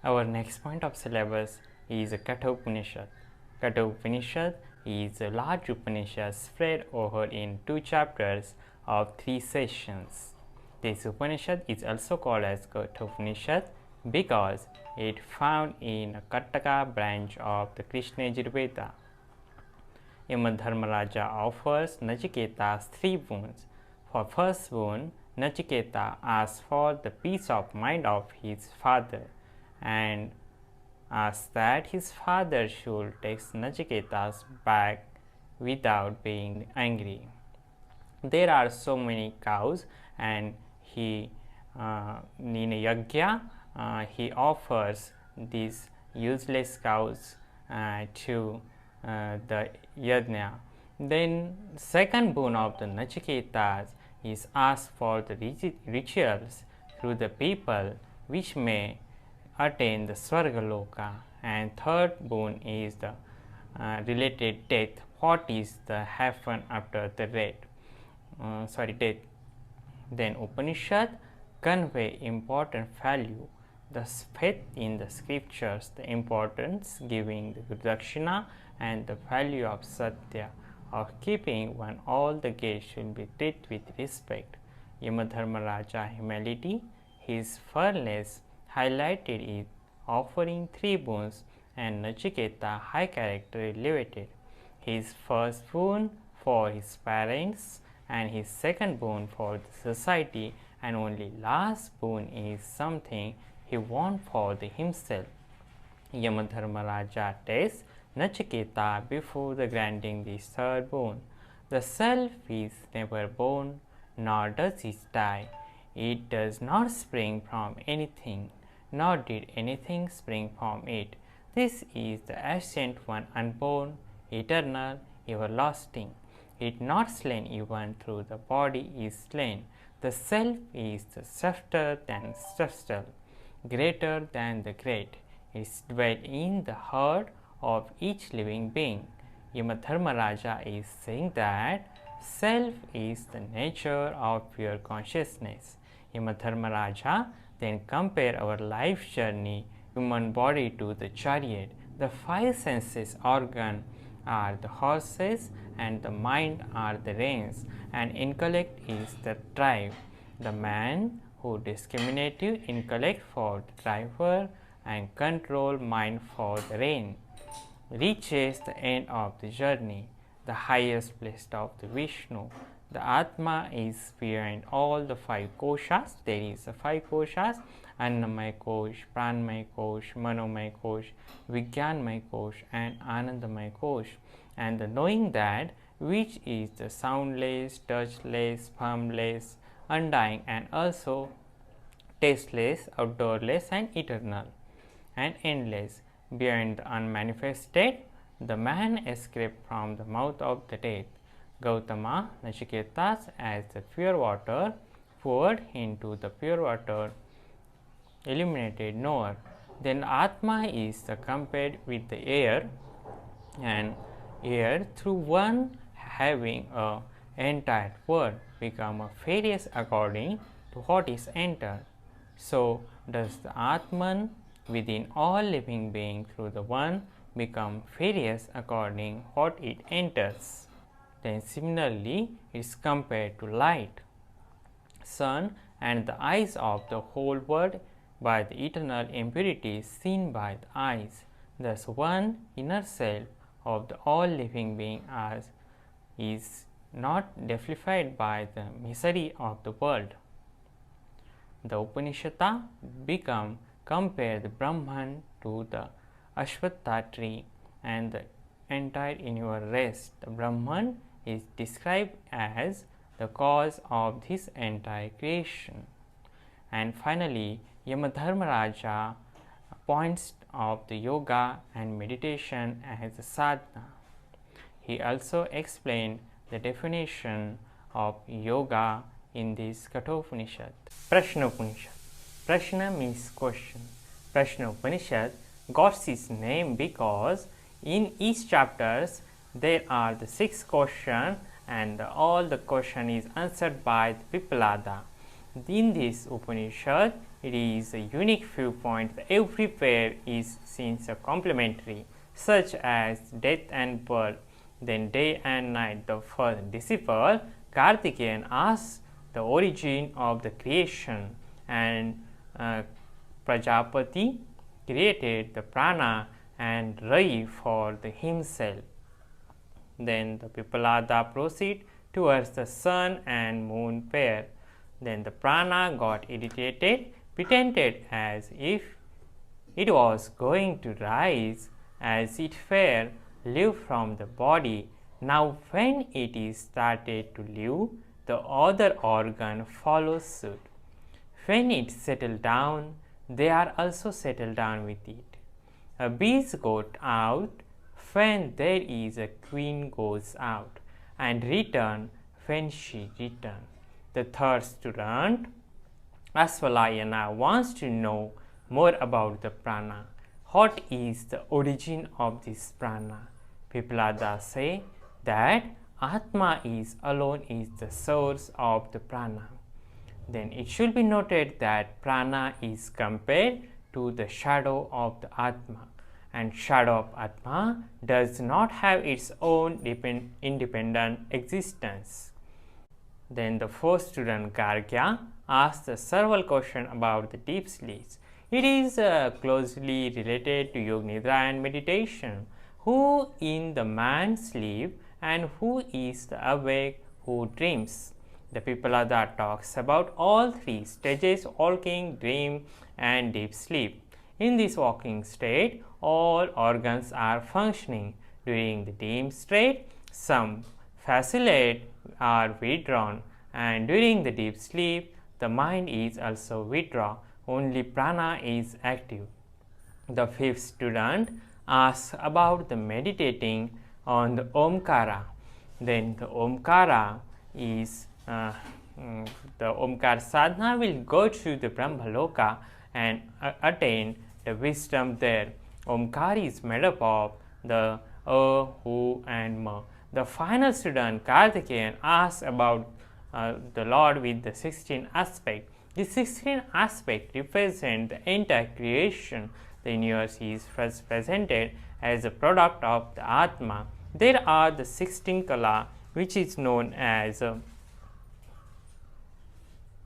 Our next point of syllabus is Upanishad. Upanishad is a large Upanishad spread over in 2 chapters of 3 sessions. This Upanishad is also called as Upanishad because it found in Kataka branch of the Krishna Yajurveda. Yamadharmaraja offers Nachiketas 3 boons. For first boon, Nachiketa asks for the peace of mind of his father and asks that his father should take Nachiketas back without being angry. There are so many cows, and in a yagya he offers these useless cows to the yajna. Then second boon of the Nachiketas is asked for the rituals through the people which may attain the Swargaloka, and third boon is the related death. What is the happen after the death? Then Upanishad convey important value, the faith in the scriptures, the importance giving the dakshina, and the value of satya, of keeping one all the guests should be treated with respect. Yamadharmaraja humility, his firmness highlighted is offering 3 boons, and Nachiketa high character elevated. His first boon for his parents and his second boon for the society, and only last boon is something he wants for himself. Yamadharmaraja tests Nachiketa before the granting the third boon. The self is never born, nor does it die. It does not spring from anything, nor did anything spring from it. This is the ancient one, unborn, eternal, everlasting. It not slain even through the body is slain. The self is the swifter than subtle, greater than the great. It dwells in the heart of each living being. Yamadharmaraja is saying that self is the nature of pure consciousness. Yamadharmaraja then compare our life journey, human body to the chariot. The 5 senses organ are the horses, and the mind are the reins, and intellect is the drive. The man who discriminative intellect for the driver and control mind for the rein reaches the end of the journey, the highest place of the Vishnu. The Atma is behind all the 5 koshas. There is the 5 koshas: Annamay Kosh, Pranmay Kosh, Manomay Kosh, Vigyanmay Kosh, and Anandamay Kosh. And the knowing that which is the soundless, touchless, formless, undying, and also tasteless, outdoorless, and eternal, and endless. Beyond the unmanifested, the man escaped from the mouth of the death. Gautama Nachiketas as the pure water poured into the pure water illuminated knower. Then Atma is compared with the air, and air through one having a entire world become a various according to what is entered. So does the Atman within all living beings through the one become various according what it enters. Then similarly it is compared to light, sun, and the eyes of the whole world by the eternal impurity seen by the eyes. Thus one inner self of the all living being is not defied by the misery of the world. The Upanishad become compare the Brahman to the Ashwatha tree and the entire universe. The Brahman is described as the cause of this entire creation. And finally, Yamadharmaraja points of the yoga and meditation as a sadhana. He also explained the definition of yoga in this Kathopanishad. Prashna Upanishad. Prashna means question. Prashna Upanishad got its name because in each chapters there are the 6 questions, and all the question is answered by the Pipalada. In this Upanishad, it is a unique viewpoint that every pair is seen as complementary, such as death and birth, then day and night. The first disciple, Kartikeyan, asks the origin of the creation, and Prajapati created the prana and Rai for himself. Then the Pipalada proceed towards the sun and moon pair. Then the prana got irritated, pretended as if it was going to rise as it fell, leave from the body. Now when it is started to leave, the other organ follows suit. When it settled down, they are also settled down with it. A bees got out when there is a queen goes out, and return when she returns. The third student, Asvalayana, wants to know more about the prana. What is the origin of this prana? Pipalada say that Atma is alone is the source of the prana. Then it should be noted that prana is compared to the shadow of the Atma, and shadow of Atma does not have its own independent existence. Then the fourth student, Gargya, asked several questions about the deep sleep. It is closely related to Yoga Nidra and meditation. Who in the man sleep, and who is the awake who dreams? The Pipalada talks about all three stages: waking, dream, and deep sleep. In this waking state, all organs are functioning. During the deep state, some facilitate are withdrawn, and during the deep sleep, the mind is also withdrawn. Only prana is active. The fifth student asks about the meditating on the Omkara. Then the Omkara is the Omkar sadhana will go to the Brahmaloka and attain the wisdom there. Omkar is made up of the A, Hu, and Ma. The final student, Kartikeyan, asks about the Lord with the 16 aspects. The 16 aspects represent the entire creation. The universe is first presented as a product of the Atma. There are the 16 kala, which is known as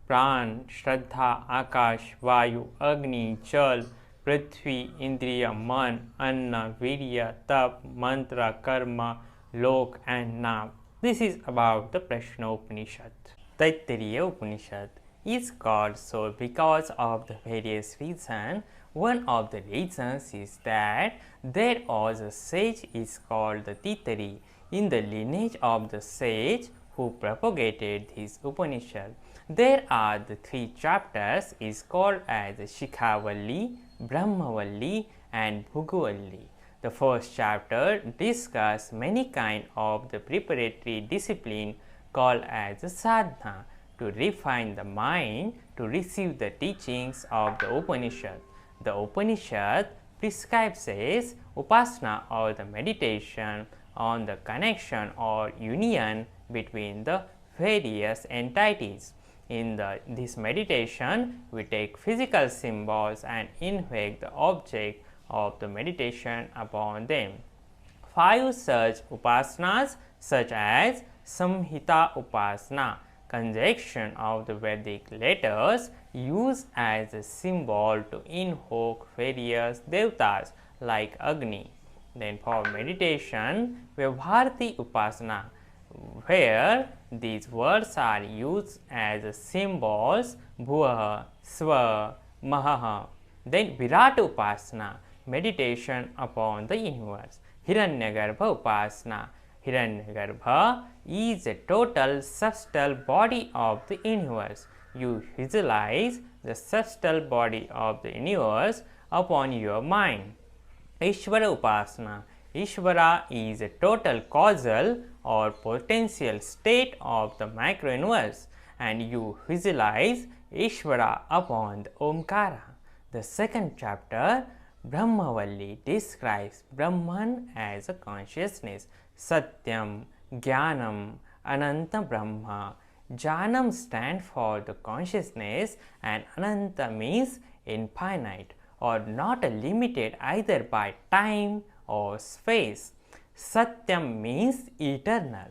Pran, Shraddha, Akash, Vayu, Agni, Jal, Prithvi, Indriya, Man, Anna, Virya, Tap, Mantra, Karma, Lok, and Nam. This is about the Prashna Upanishad. Taittiriya Upanishad is called so because of the various reasons. One of the reasons is that there was a sage is called the Taittiri in the lineage of the sage who propagated this Upanishad. There are the three chapters is called as Shikhavalli, Brahmavalli, and Bhugavalli. The first chapter discusses many kinds of the preparatory discipline called as sadhana to refine the mind to receive the teachings of the Upanishad. The Upanishad prescribes upasana or the meditation on the connection or union between the various entities. In this meditation, we take physical symbols and invoke the object of the meditation upon them. 5 such upasanas such as Samhita Upasana, conjunction of the Vedic letters used as a symbol to invoke various devatas like Agni. Then for meditation, Vyabharti Upasana, where these words are used as symbols Bhuvaha, Sva, Mahaha. Then Virat Upasana, meditation upon the universe. Hiranyagarbha Upasana, Hiranyagarbha is a total subtle body of the universe. You visualize the subtle body of the universe upon your mind. Ishvara Upasana, Ishvara is a total causal or potential state of the micro-universe, and you visualize Ishvara upon the Omkara. The second chapter, Brahmavalli, describes Brahman as a consciousness, Satyam, Jnanam, Ananta Brahma. Janam stands for the consciousness and Ananta means infinite or not limited either by time or space. Satyam means eternal,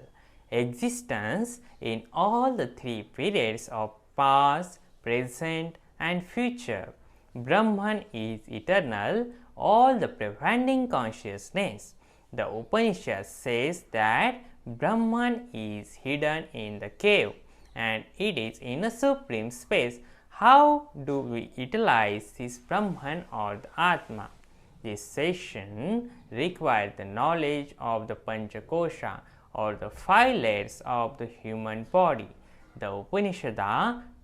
existence in all the three periods of past, present and future. Brahman is eternal, all the pervading consciousness. The Upanishad says that Brahman is hidden in the cave and it is in a supreme space. How do we utilize this Brahman or the Atma? This session requires the knowledge of the Panchakosha or the five layers of the human body. The Upanishad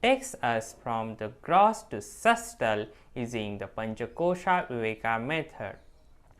takes us from the gross to subtle using the Panchakosha Viveka method.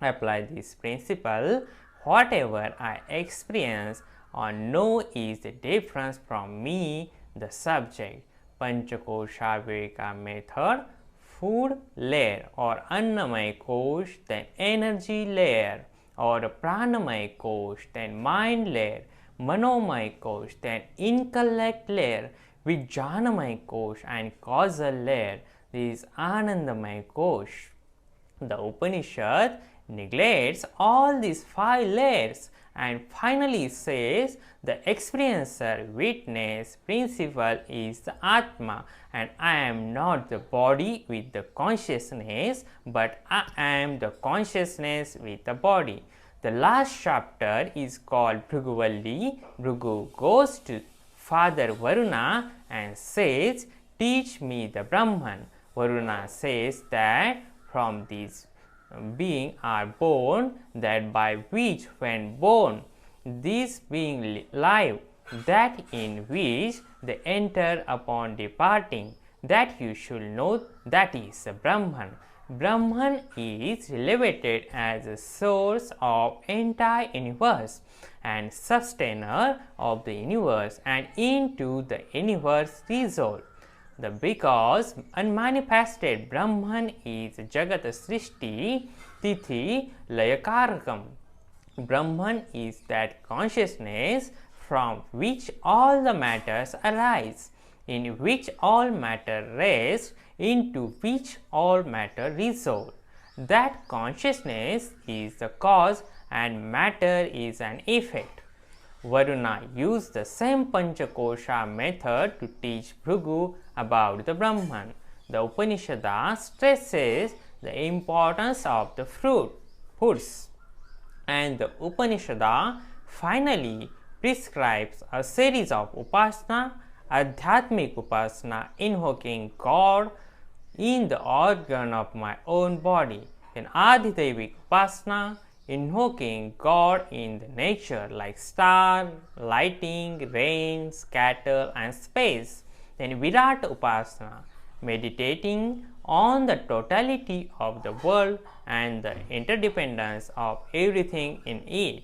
Apply this principle, whatever I experience or know is the difference from me, the subject. Panchakosha Viveka method, food layer or Annamaya Kosh, then energy layer or Pranamaya Kosh, then mind layer, Manomaya Kosh, then intellect layer, Vijnanamaya Kosh and causal layer. This is Anandamaya Kosh. The Upanishad neglects all these five layers and finally says the experiencer witness principle is the Atma and I am not the body with the consciousness but I am the consciousness with the body. The last chapter is called Bhriguvalli. Bhrigu goes to Father Varuna and says, teach me the Brahman. Varuna says that from these beings are born, that by which when born, this being live, that in which they enter upon departing, that you should know that is Brahman. Brahman is elevated as a source of entire universe and sustainer of the universe and into the universe resolved. Because unmanifested Brahman is Jagat Srishti Tithi Layakarakam. Brahman is that consciousness from which all the matters arise, in which all matter rests, into which all matter resolve. That consciousness is the cause and matter is an effect. Varuna used the same Panchakosha method to teach Bhrigu about the Brahman. The Upanishad stresses the importance of the foods, and the Upanishad finally prescribes a series of upasana, adhyatmic upasana, invoking God in the organ of my own body, then adhidevik upasana, invoking God in the nature like star, lighting, rains, cattle and space. Then Virat Upasana, meditating on the totality of the world and the interdependence of everything in it.